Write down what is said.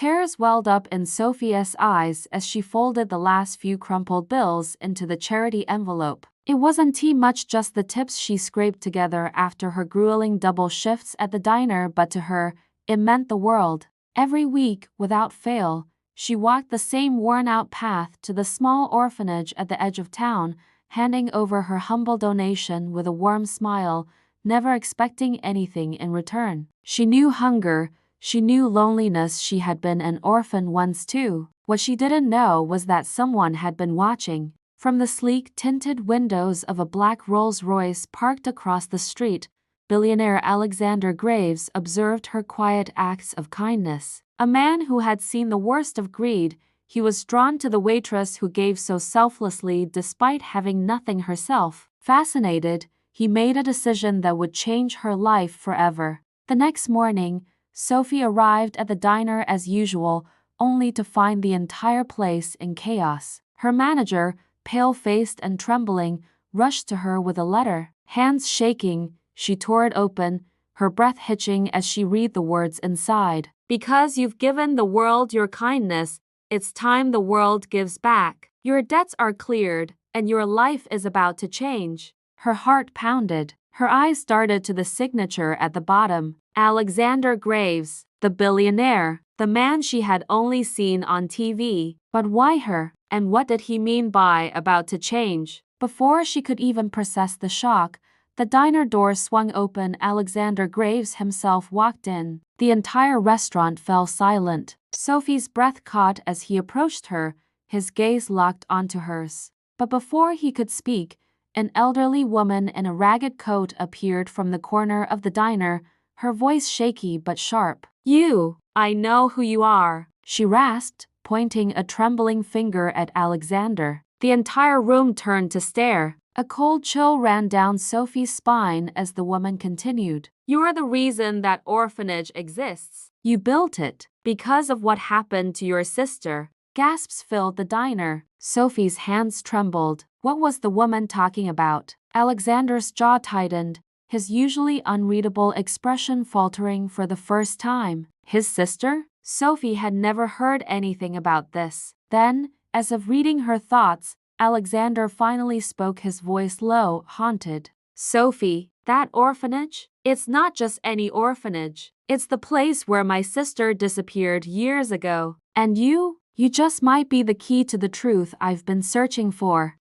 Tears welled up in Sophia's eyes as she folded the last few crumpled bills into the charity envelope. It wasn't too much, just the tips she scraped together after her grueling double shifts at the diner, but to her, it meant the world. Every week, without fail, she walked the same worn-out path to the small orphanage at the edge of town, handing over her humble donation with a warm smile, never expecting anything in return. She knew hunger, she knew loneliness. She had been an orphan once too. What she didn't know was that someone had been watching. From the sleek tinted windows of a black Rolls-Royce parked across the street, billionaire Alexander Graves observed her quiet acts of kindness. A man who had seen the worst of greed, he was drawn to the waitress who gave so selflessly despite having nothing herself. Fascinated, he made a decision that would change her life forever. The next morning, Sophie arrived at the diner as usual, only to find the entire place in chaos. Her manager, pale-faced and trembling, rushed to her with a letter. Hands shaking, she tore it open, her breath hitching as she read the words inside. "Because you've given the world your kindness, it's time the world gives back. Your debts are cleared, and your life is about to change." Her heart pounded. Her eyes darted to the signature at the bottom. Alexander Graves, the billionaire, the man she had only seen on TV. But why her? And what did he mean by about to change? Before she could even process the shock, the diner door swung open. Alexander Graves himself walked in. The entire restaurant fell silent. Sophie's breath caught as he approached her, his gaze locked onto hers. But before he could speak, an elderly woman in a ragged coat appeared from the corner of the diner, her voice shaky but sharp. "You, I know who you are," she rasped, pointing a trembling finger at Alexander. The entire room turned to stare. A cold chill ran down Sophie's spine as the woman continued. "You're the reason that orphanage exists. You built it because of what happened to your sister." Gasps filled the diner. Sophie's hands trembled. What was the woman talking about? Alexander's jaw tightened, his usually unreadable expression faltering for the first time. His sister? Sophie had never heard anything about this. Then, as if reading her thoughts, Alexander finally spoke, his voice low, haunted. "Sophie, that orphanage? It's not just any orphanage. It's the place where my sister disappeared years ago. And you just might be the key to the truth I've been searching for."